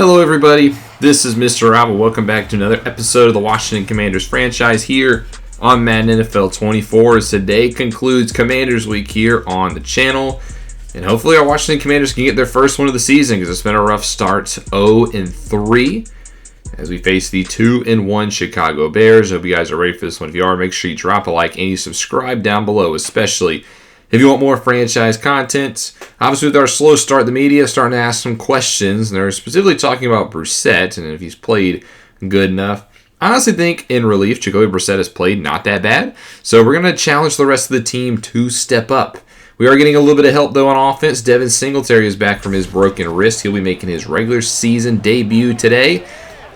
Hello everybody, this is Mr. Robert. Welcome back to another episode of the Washington Commanders franchise here on Madden NFL 24. As today concludes Commanders Week here on the channel. And hopefully our Washington Commanders can get their first win of the season because it's been a rough start, 0-3 as we face the 2-1 Chicago Bears. I hope you guys are ready for this one. If you are, make sure you drop a like and you subscribe down below, especially if you want more franchise content. Obviously, with our slow start, the media is starting to ask some questions. And they're specifically talking about Brissett and if he's played good enough. I honestly think, in relief, Jacoby Brissett has played not that bad. So we're going to challenge the rest of the team to step up. We are getting a little bit of help, though, on offense. Devin Singletary is back from his broken wrist. He'll be making his regular season debut today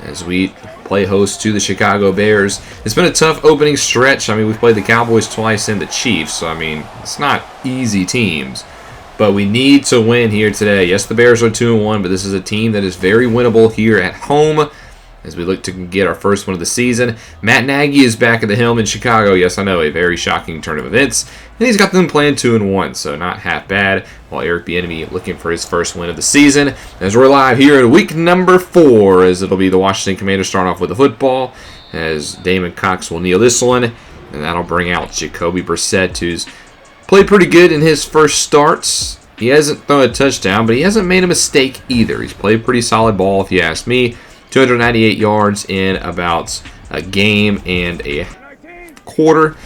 as we play host to the Chicago Bears. It's been a tough opening stretch. I mean, we've played the Cowboys twice and the Chiefs, so, I mean, it's not easy teams. But we need to win here today. Yes, the Bears are 2-1, but this is a team that is very winnable here at home as we look to get our first one of the season. Matt Nagy is back at the helm in Chicago. Yes, I know, a very shocking turn of events. And he's got them playing 2-1, so not half bad. While Eric Bieniemy looking for his first win of the season. As we're live here in week number 4, as it'll be the Washington Commanders starting off with the football, as Damon Cox will kneel this one. And that'll bring out Jacoby Brissett, who's played pretty good in his first starts. He hasn't thrown a touchdown, but he hasn't made a mistake either. He's played pretty solid ball, if you ask me. 298 yards in about a game and a quarter.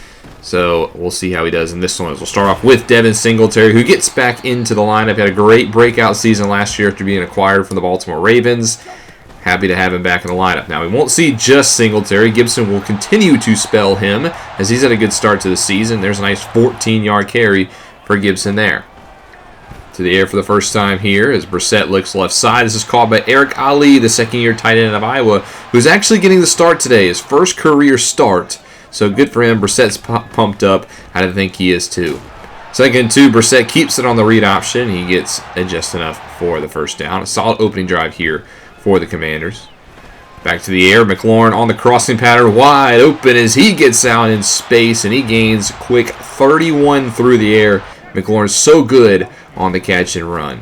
So we'll see how he does in this one. We'll start off with Devin Singletary, who gets back into the lineup. Had a great breakout season last year after being acquired from the Baltimore Ravens. Happy to have him back in the lineup. Now, we won't see just Singletary. Gibson will continue to spell him as he's had a good start to the season. There's a nice 14-yard carry for Gibson there. To the air for the first time here as Brissett looks left side. This is called by Eric Ali, the second-year tight end of Iowa, who's actually getting the start today, his first career start. So good for him. Brissett's pumped up. I think he is too. Second two, Brissett keeps it on the read option. He gets just enough for the first down. A solid opening drive here for the Commanders. Back to the air. McLaurin on the crossing pattern, wide open as he gets out in space, and he gains quick 31 through the air. McLaurin's so good on the catch and run.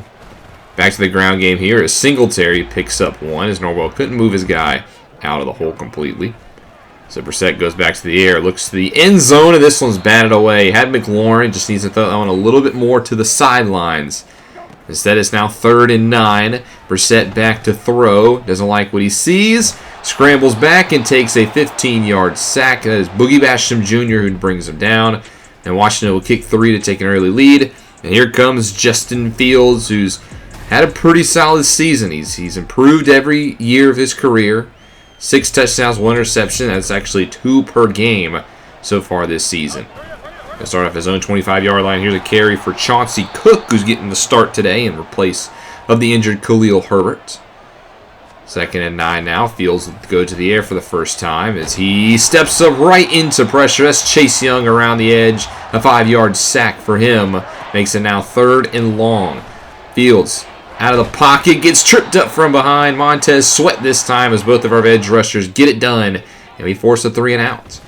Back to the ground game here as Singletary picks up one as Norwell couldn't move his guy out of the hole completely. So Brissett goes back to the air, looks to the end zone, and this one's batted away. Had McLaurin, just needs to throw that one a little bit more to the sidelines. Instead, it's now 3rd and 9. Brissett back to throw. Doesn't like what he sees. Scrambles back and takes a 15-yard sack. That is Boogie Basham Jr. who brings him down. And Washington will kick 3 to take an early lead. And here comes Justin Fields, who's had a pretty solid season. He's improved every year of his career. 6 touchdowns, 1 interception. That's actually 2 per game so far this season. He'll start off his own 25-yard line. Here's a carry for Chauncey Cook, who's getting the start today in place of the injured Khalil Herbert. 2nd and 9 now. Fields go to the air for the first time as he steps up right into pressure. That's Chase Young around the edge. A 5-yard sack for him. Makes it now 3rd and long. Fields out of the pocket, gets tripped up from behind. Montez Sweat this time as both of our edge rushers get it done. And we force a 3 and out.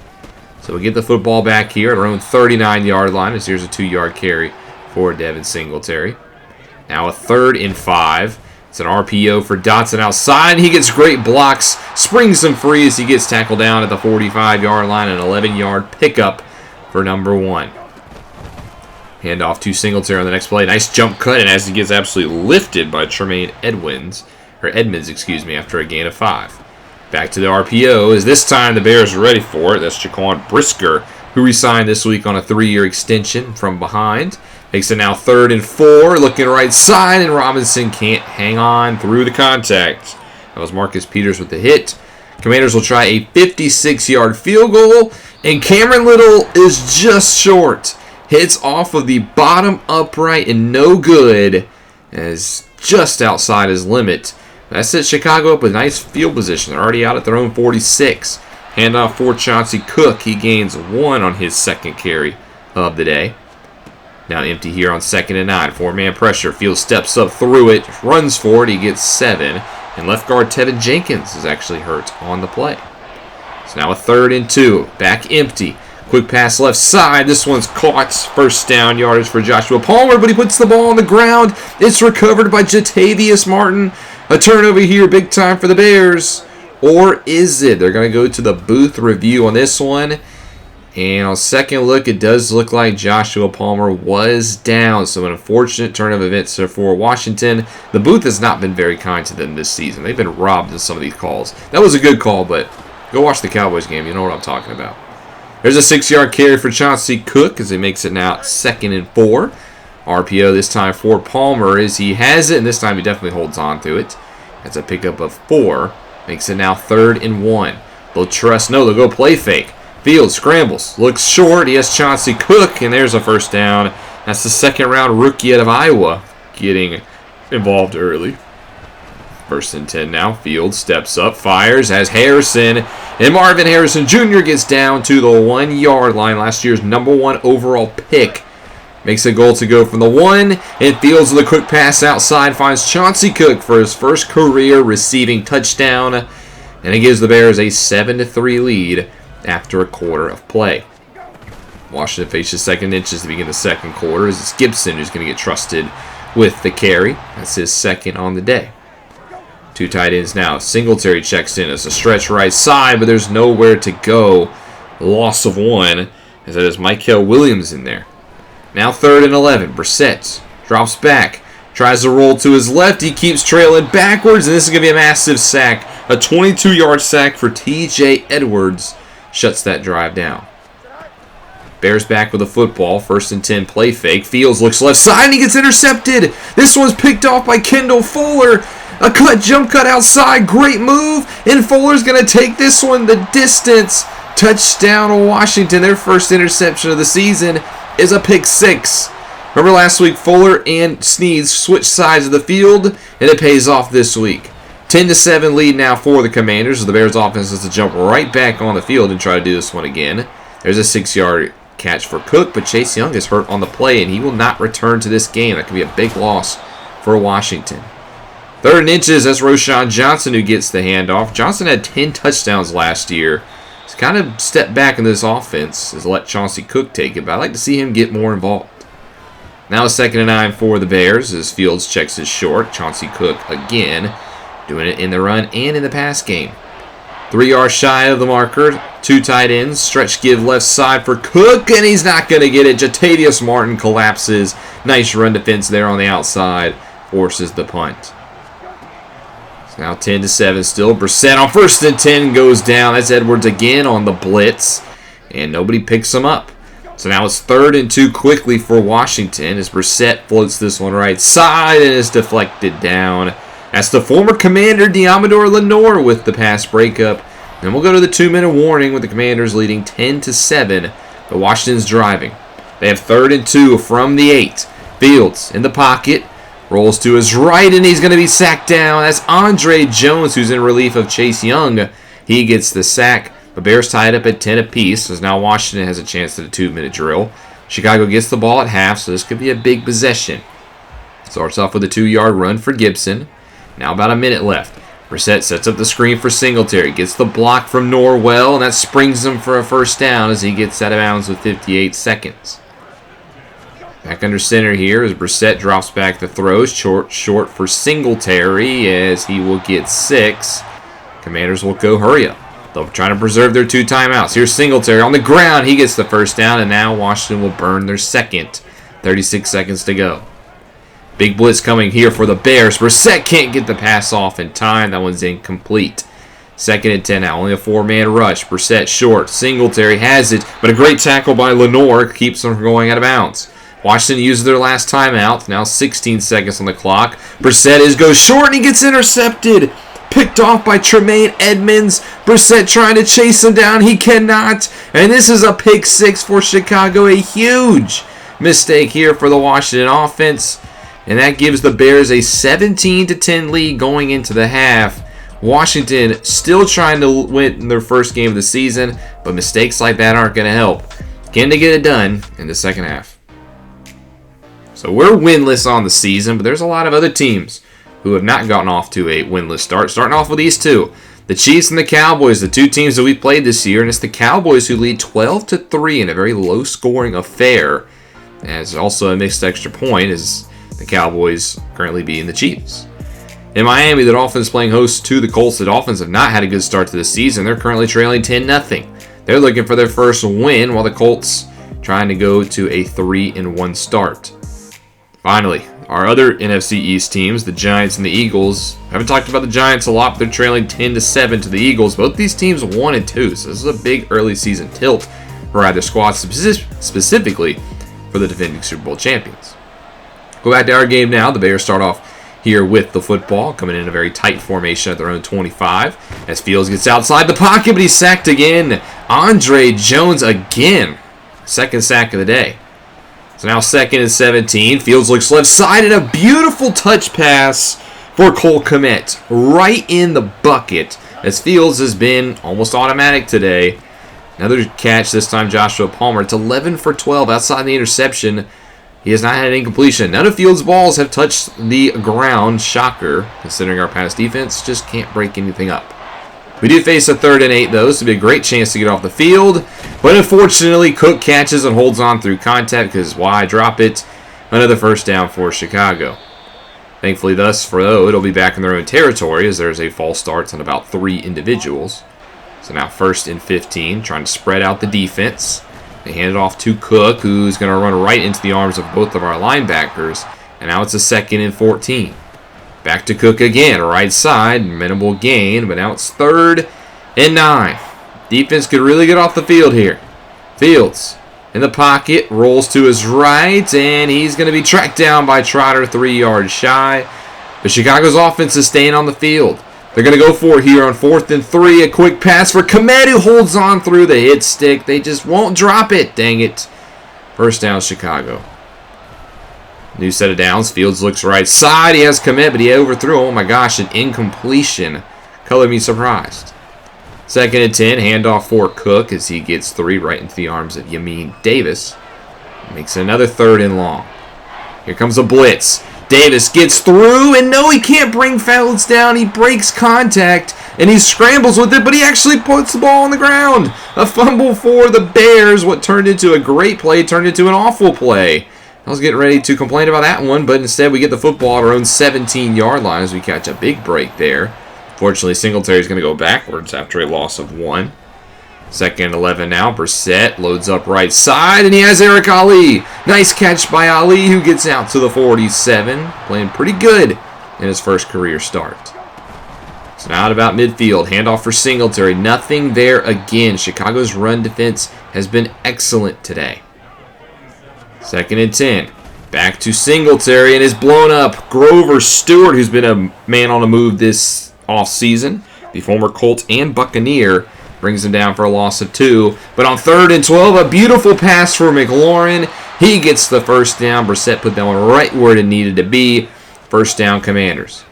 So we get the football back here at our own 39-yard line as here's a 2-yard carry for Devin Singletary. Now a 3rd and 5. It's an RPO for Dotson outside. He gets great blocks, springs him free as he gets tackled down at the 45-yard line. An 11-yard pickup for number 1. Handoff to Singletary on the next play. Nice jump cut, and as he gets absolutely lifted by Tremaine Edmonds, after a gain of 5. Back to the RPO, as this time the Bears are ready for it. That's Jaquan Brisker, who re-signed this week on a 3-year extension from behind. Makes it now 3rd and 4, looking right side, and Robinson can't hang on through the contact. That was Marcus Peters with the hit. Commanders will try a 56-yard field goal, and Cameron Little is just short. Hits off of the bottom upright and no good, as just outside his limit. That sets Chicago up with nice field position. They're already out at their own 46. Handoff for Chauncey Cook. He gains 1 on his 2nd carry of the day. Now empty here on 2nd and 9. 4-man pressure. Fields steps up through it, runs for it. He gets 7. And left guard Tevin Jenkins is actually hurt on the play. So now a 3rd and 2. Back empty. Quick pass left side. This one's caught. First down yardage for Joshua Palmer, but he puts the ball on the ground. It's recovered by Jatavius Martin, A turnover here, big time for the Bears. Or is it? They're going to go to the booth review on this one. And on second look, it does look like Joshua Palmer was down. So an unfortunate turn of events for Washington. The booth has not been very kind to them this season. They've been robbed in some of these calls. That was a good call, but go watch the Cowboys game. You know what I'm talking about. There's a 6-yard carry for Chauncey Cook as he makes it now 2nd and 4. RPO this time for Palmer as he has it, and this time he definitely holds on to it. That's a pickup of 4. Makes it now 3rd and 1. They'll trust, no, they'll go play fake. Fields scrambles, looks short. He has Chauncey Cook, and there's a first down. That's the 2nd-round rookie out of Iowa getting involved early. 1st and 10 now. Fields steps up, fires, has Harrison, and Marvin Harrison Jr. gets down to the 1-yard line. Last year's #1 overall pick. Makes a goal to go from the 1, and Fields with a quick pass outside finds Chauncey Cook for his first career receiving touchdown, and it gives the Bears a 7-3 lead after a quarter of play. Washington faces second inches to begin the second quarter as it's Gibson who's going to get trusted with the carry. That's his 2nd on the day. 2 tight ends now. Singletary checks in as a stretch right side, but there's nowhere to go. Loss of 1 as that is Michael Williams in there. Now 3rd and 11. Brissett drops back. Tries to roll to his left. He keeps trailing backwards, and this is going to be a massive sack. A 22-yard sack for T.J. Edwards shuts that drive down. Bears back with the football. 1st and 10 play fake. Fields looks left side, and he gets intercepted. This one's picked off by Kendall Fuller. A jump cut outside. Great move. And Fuller's going to take this one the distance. Touchdown Washington. Their first interception of the season is a pick 6. Remember last week, Fuller and Sneed switched sides of the field, and it pays off this week. 10-7 lead now for the Commanders as the Bears offense has to jump right back on the field and try to do this one again. There's a 6-yard catch for Cook, but Chase Young is hurt on the play, and he will not return to this game. That could be a big loss for Washington. 3rd and inches, that's Roschon Johnson who gets the handoff. Johnson had 10 touchdowns last year. He's kind of stepped back in this offense. Has let Chauncey Cook take it, but I'd like to see him get more involved. Now 2nd and 9 for the Bears as Fields checks his short. Chauncey Cook again doing it in the run and in the pass game. 3 yards shy of the marker. 2 tight ends. Stretch give left side for Cook, and he's not going to get it. Jatavius Martin collapses. Nice run defense there on the outside. Forces the punt. It's now 10-7 still. Brissett on 1st and 10 goes down. That's Edwards again on the blitz, and nobody picks him up. So now it's 3rd and 2 quickly for Washington as Brissett floats this one right side and is deflected down. That's the former Commander Diamador Lenore with the pass breakup. Then we'll go to the 2-minute warning with the Commanders leading 10-7. But Washington's driving. They have 3rd and 2 from the 8. Fields in the pocket. Rolls to his right, and he's going to be sacked down. That's Andre Jones, who's in relief of Chase Young. He gets the sack. The Bears tied up at 10 apiece, as now Washington has a chance at a 2-minute drill. Chicago gets the ball at half, so this could be a big possession. Starts off with a 2-yard run for Gibson. Now about a minute left. Brissett sets up the screen for Singletary. Gets the block from Norwell, and that springs him for a first down as he gets out of bounds with 58 seconds. Back under center here as Brissett drops back the throws. Short for Singletary as he will get 6. Commanders will go hurry up. They'll try to preserve their 2 timeouts. Here's Singletary on the ground. He gets the first down, and now Washington will burn their second. 36 seconds to go. Big blitz coming here for the Bears. Brissett can't get the pass off in time. That one's incomplete. 2nd and 10 now. Only a 4-man rush. Brissett short. Singletary has it, but a great tackle by Lenore keeps them from going out of bounds. Washington uses their last timeout. Now 16 seconds on the clock. Brissett goes short, and he gets intercepted. Picked off by Tremaine Edmonds. Brissett trying to chase him down. He cannot. And this is a pick 6 for Chicago. A huge mistake here for the Washington offense. And that gives the Bears a 17-10 lead going into the half. Washington still trying to win their first game of the season, but mistakes like that aren't going to help. Can they get it done in the second half? So we're winless on the season, but there's a lot of other teams who have not gotten off to a winless start. Starting off with these two. The Chiefs and the Cowboys, the 2 teams that we played this year, and it's the Cowboys who lead 12-3 in a very low-scoring affair. As also a mixed extra point as the Cowboys currently beating the Chiefs. In Miami, the Dolphins playing host to the Colts. The Dolphins have not had a good start to the season. They're currently trailing 10-0. They're looking for their first win, while the Colts trying to go to a 3-1 start. Finally, our other NFC East teams, the Giants and the Eagles. I haven't talked about the Giants a lot, but they're trailing 10-7 to the Eagles. Both these teams 1-2, so this is a big early season tilt for either squad, specifically for the defending Super Bowl champions. Go back to our game now. The Bears start off here with the football, coming in a very tight formation at their own 25. As Fields gets outside the pocket, but he's sacked again. Andre Jones again. Second sack of the day. So now 2nd and 17. Fields looks left side, and a beautiful touch pass for Cole Kmet. Right in the bucket, as Fields has been almost automatic today. Another catch, this time Joshua Palmer. It's 11 for 12 outside the interception. He has not had an incompletion. None of Fields' balls have touched the ground. Shocker, considering our past defense just can't break anything up. We do face a 3rd and 8, though. This would be a great chance to get off the field. But unfortunately, Cook catches and holds on through contact because why drop it? Another first down for Chicago. Thankfully, thus, for it'll be back in their own territory as there's a false start on about 3 individuals. So now 1st and 15, trying to spread out the defense. They hand it off to Cook, who's going to run right into the arms of both of our linebackers. And now it's a 2nd and 14. Back to Cook again, right side, minimal gain, but now it's 3rd and 9. Defense could really get off the field here. Fields in the pocket, rolls to his right, and he's going to be tracked down by Trotter 3 yards shy. But Chicago's offense is staying on the field. They're going to go for it here on 4th and 3. A quick pass for Kmet, who holds on through the hit stick. They just won't drop it. Dang it. First down, Chicago. New set of downs. Fields looks right side. He has Kmet, but he overthrew. Oh my gosh, an incompletion. Color me surprised. 2nd and 10. Handoff for Cook as he gets 3 right into the arms of Yamin Davis. Makes another 3rd and long. Here comes a blitz. Davis gets through, and no, he can't bring Fields down. He breaks contact, and he scrambles with it, but he actually puts the ball on the ground. A fumble for the Bears. What turned into a great play turned into an awful play. I was getting ready to complain about that one, but instead we get the football at our own 17-yard line as we catch a big break there. Fortunately, Singletary's going to go backwards after a loss of 1. 2nd and 11 now. Brissett loads up right side, and he has Eric Ali. Nice catch by Ali, who gets out to the 47. Playing pretty good in his first career start. So now at about midfield. Handoff for Singletary. Nothing there again. Chicago's run defense has been excellent today. 2nd and 10. Back to Singletary, and is blown up. Grover Stewart, who's been a man on the move this offseason. The former Colt and Buccaneer. Brings him down for a loss of 2. But on 3rd and 12, a beautiful pass for McLaurin. He gets the first down. Brissett put that one right where it needed to be. First down, Commanders.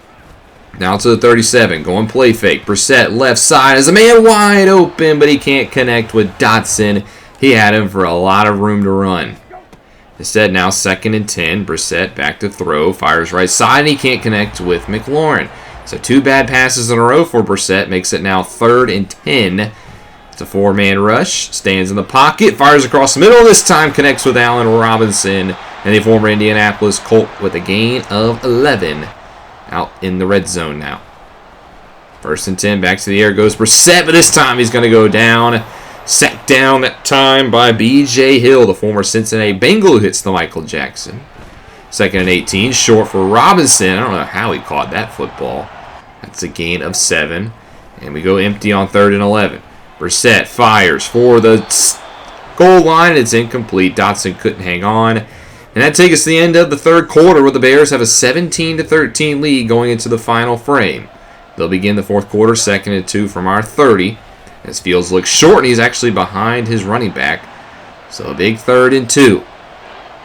Now to the 37. Going play fake. Brissett left side as a man wide open, but he can't connect with Dotson. He had him for a lot of room to run. Instead, now 2nd and 10. Brissett back to throw. Fires right side, and he can't connect with McLaurin. So 2 bad passes in a row for Brissett. Makes it now 3rd and 10. It's a 4-man rush. Stands in the pocket. Fires across the middle. This time connects with Allen Robinson. And the former Indianapolis Colt with a gain of 11. Out in the red zone now. 1st and 10. Back to the air goes Brissett. But this time he's going to go down. Sacked down that time by B.J. Hill, the former Cincinnati Bengal who hits the Michael Jackson. 2nd and 18. Short for Robinson. I don't know how he caught that football. That's a gain of 7. And we go empty on 3rd and 11. Brissett fires for the goal line. It's incomplete. Dotson couldn't hang on. And that takes us to the end of the 3rd quarter where the Bears have a 17-13 lead going into the final frame. They'll begin the 4th quarter 2nd and 2 from our 30. As Fields looks short, and he's actually behind his running back. So a big 3rd and 2.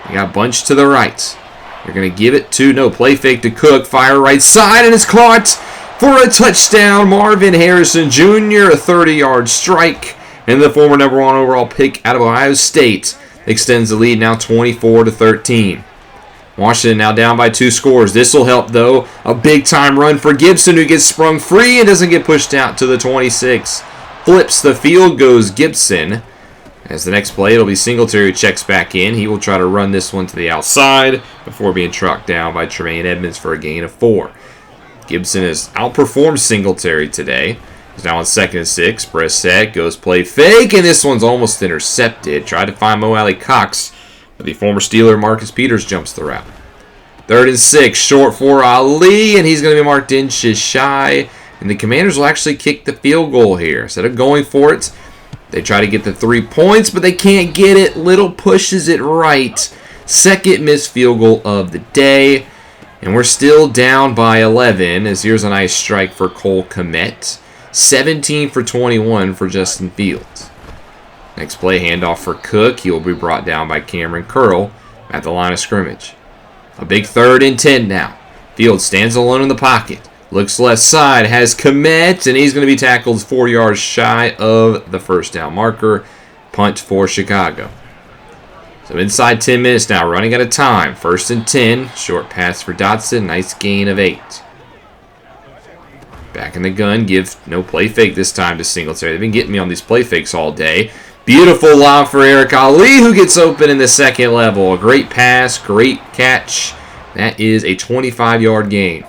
We got Bunch to the right. They're going to give it to, play fake to Cook. Fire right side, and it's caught for a touchdown. Marvin Harrison Jr., a 30-yard strike. And the former number 1 overall pick out of Ohio State extends the lead now 24-13. Washington now down by 2 scores. This will help, though. A big-time run for Gibson, who gets sprung free and doesn't get pushed out to the 26. Flips the field, goes Gibson. As the next play, it'll be Singletary who checks back in. He will try to run this one to the outside before being trucked down by Tremaine Edmonds for a gain of 4. Gibson has outperformed Singletary today. He's now on 2nd and 6. Brissett goes play fake, and this one's almost intercepted. Tried to find Mo Alley Cox, but the former Steeler Marcus Peters jumps the route. 3rd and 6, short for Ali, and he's going to be marked inches shy. And the Commanders will actually kick the field goal here. Instead of going for it, they try to get the 3 points, but they can't get it. Little pushes it right. 2nd missed field goal of the day. And we're still down by 11, as here's a nice strike for Cole Kmet. 17 for 21 for Justin Fields. Next play, handoff for Cook. He will be brought down by Cameron Curl at the line of scrimmage. A big 3rd and 10 now. Fields stands alone in the pocket. Looks left side, has Kmet, and he's going to be tackled 4 yards shy of the first down marker. Punt for Chicago. So inside 10 minutes now, running out of time. 1st and 10, short pass for Dotson, nice gain of 8. Back in the gun, give no play fake this time to Singletary. They've been getting me on these play fakes all day. Beautiful lob for Eric Ali, who gets open in the 2nd level. A great pass, great catch. That is a 25-yard gain.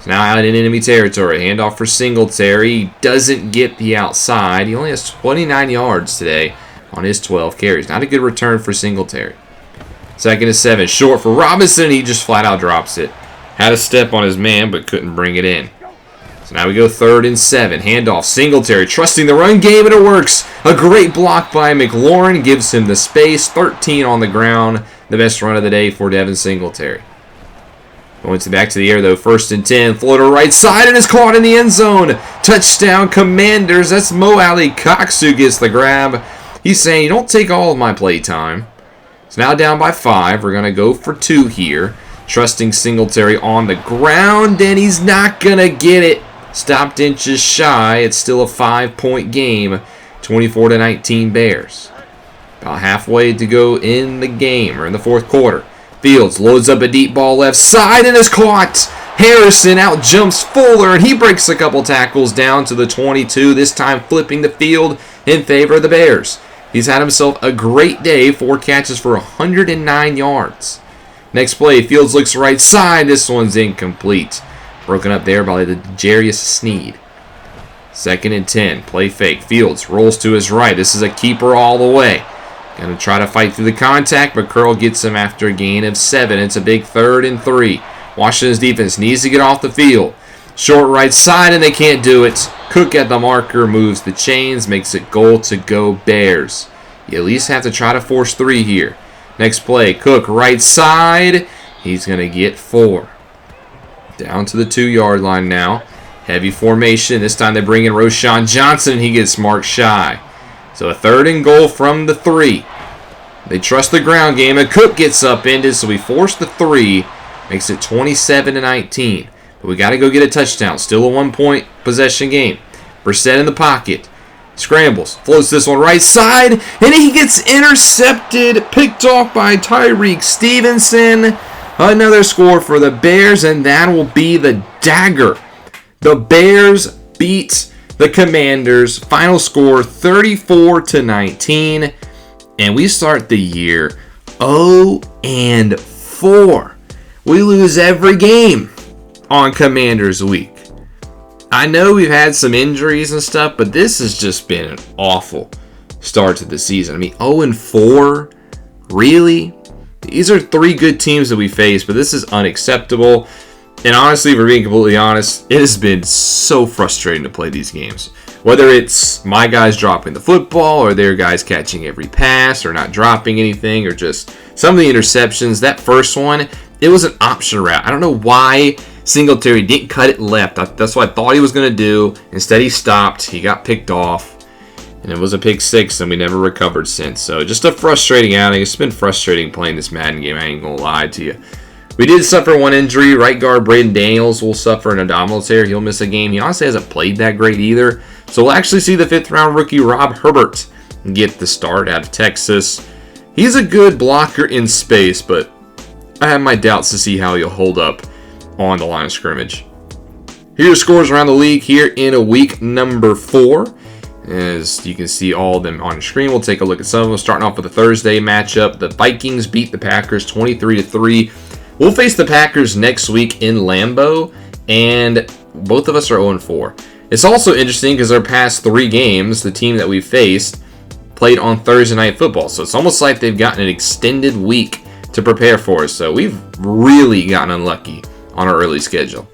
So now out in enemy territory. Handoff for Singletary. He doesn't get the outside. He only has 29 yards today on his 12 carries. Not a good return for Singletary. 2nd and 7. Short for Robinson. He just flat out drops it. Had a step on his man, but couldn't bring it in. So now we go 3rd and 7. Handoff. Singletary trusting the run game, and it works. A great block by McLaurin gives him the space. 13 on the ground. The best run of the day for Devin Singletary. Going back to the air, though. 1st and 10. Floater right side, and is caught in the end zone. Touchdown, Commanders. That's Mo Alley Cox who gets the grab. He's saying, you don't take all of my play time. It's now down by 5. We're going to go for 2 here. Trusting Singletary on the ground, and he's not going to get it. Stopped inches shy. It's still a 5-point game. 24-19 Bears. About halfway to go in the game, or in the 4th quarter. Fields loads up a deep ball left side and is caught. Harrison out jumps Fuller, and he breaks a couple tackles down to the 22, this time flipping the field in favor of the Bears. He's had himself a great day. 4 catches for 109 yards. Next play, Fields looks right side. This one's incomplete. Broken up there by the Jarius Sneed. 2nd and 10. Play fake. Fields rolls to his right. This is a keeper all the way. Going to try to fight through the contact, but Curl gets him after a gain of 7. It's a big 3rd and 3. Washington's defense needs to get off the field. Short right side, and they can't do it. Cook at the marker moves the chains, makes it goal to go Bears. You at least have to try to force 3 here. Next play, Cook right side. He's going to get 4. Down to the 2-yard line now. Heavy formation. This time they bring in Roschon Johnson, and he gets marked shy. So a 3rd and goal from the 3. They trust the ground game, and Cook gets upended, so we force the 3. Makes it 27-19. But we got to go get a touchdown. Still a 1-point possession game. Brissett in the pocket. Scrambles. Floats this one right side. And he gets intercepted. Picked off by Tyreek Stevenson. Another score for the Bears. And that will be the dagger. The Bears beat the Commanders. Final score 34-19. And we start the year 0-4. We lose every game on Commanders Week. I know we've had some injuries and stuff, but this has just been an awful start to the season. I mean, 0-4? Really? These are 3 good teams that we face, but this is unacceptable. And honestly, if we're being completely honest, it has been so frustrating to play these games. Whether it's my guys dropping the football, or their guys catching every pass, or not dropping anything, or just some of the interceptions. That first one, it was an option route. I don't know why Singletary didn't cut it left. That's what I thought he was going to do. Instead, he stopped. He got picked off. And it was a pick 6, and we never recovered since. So just a frustrating outing. It's been frustrating playing this Madden game. I ain't going to lie to you. We did suffer one injury. Right guard Braden Daniels will suffer an abdominal tear. He'll miss a game. He honestly hasn't played that great either. So we'll actually see the 5th-round rookie Rob Herbert get the start out of Texas. He's a good blocker in space, but I have my doubts to see how he'll hold up on the line of scrimmage. Here are scores around the league here in week number 4. As you can see all of them on the screen, we'll take a look at some of them. Starting off with the Thursday matchup, the Vikings beat the Packers 23-3. We'll face the Packers next week in Lambeau, and both of us are 0-4. It's also interesting because our past 3 games, the team that we faced, played on Thursday Night Football. So it's almost like they've gotten an extended week to prepare for us. So we've really gotten unlucky on our early schedule.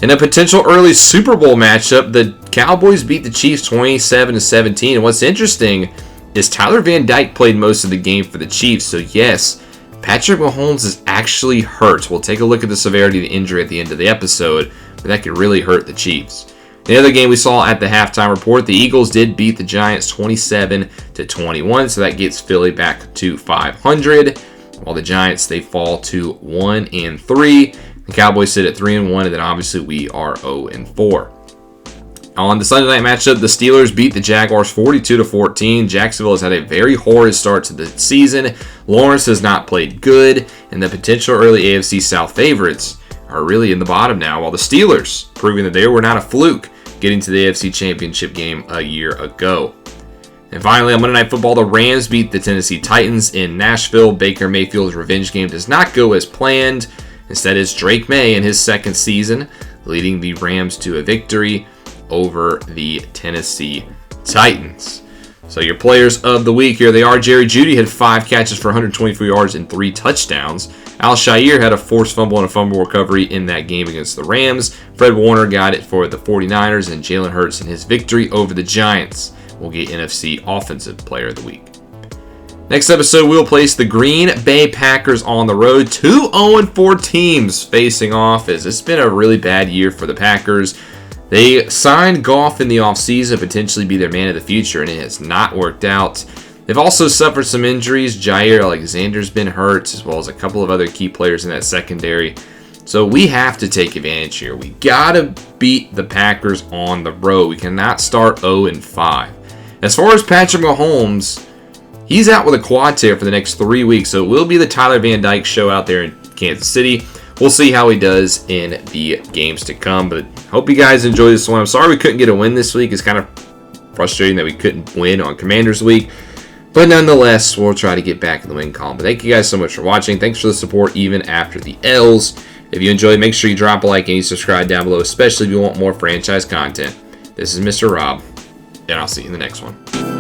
In a potential early Super Bowl matchup, the Cowboys beat the Chiefs 27-17. And what's interesting is Tyler Van Dyke played most of the game for the Chiefs. So yes, Patrick Mahomes is actually hurt. We'll take a look at the severity of the injury at the end of the episode, but that could really hurt the Chiefs. The other game we saw at the halftime report, the Eagles did beat the Giants 27-21, so that gets Philly back to 500, while the Giants, they fall to 1-3. The Cowboys sit at 3-1, and then obviously we are 0-4. On the Sunday night matchup, the Steelers beat the Jaguars 42-14. Jacksonville has had a very horrid start to the season. Lawrence has not played good, and the potential early AFC South favorites are really in the bottom now, while the Steelers, proving that they were not a fluke, getting to the AFC Championship game a year ago. And finally, on Monday Night Football, the Rams beat the Tennessee Titans in Nashville. Baker Mayfield's revenge game does not go as planned. Instead, it's Drake May in his second season, leading the Rams to a victory over the Tennessee Titans. So your players of the week, here they are. Jerry Jeudy had 5 catches for 124 yards and 3 touchdowns. Al-Shaair had a forced fumble and a fumble recovery in that game against the Rams. Fred Warner got it for the 49ers, and Jalen Hurts in his victory over the Giants will get NFC Offensive Player of the Week. Next episode, we'll place the Green Bay Packers on the road. 2 0-4 teams facing off, as it's been a really bad year for the Packers. They signed Goff in the offseason, potentially be their man of the future, and it has not worked out. They've also suffered some injuries. Jair Alexander's been hurt, as well as a couple of other key players in that secondary. So we have to take advantage here. We got to beat the Packers on the road. We cannot start 0-5. As far as Patrick Mahomes, he's out with a quad tear for the next 3 weeks, so it will be the Tyler Van Dyke show out there in Kansas City. We'll see how he does in the games to come, but hope you guys enjoy this one. I'm sorry we couldn't get a win this week. It's kind of frustrating that we couldn't win on Commanders Week. But nonetheless, we'll try to get back in the win column. But thank you guys so much for watching. Thanks for the support even after the L's. If you enjoyed, make sure you drop a like and you subscribe down below, especially if you want more franchise content. This is Mr. Rob, and I'll see you in the next one.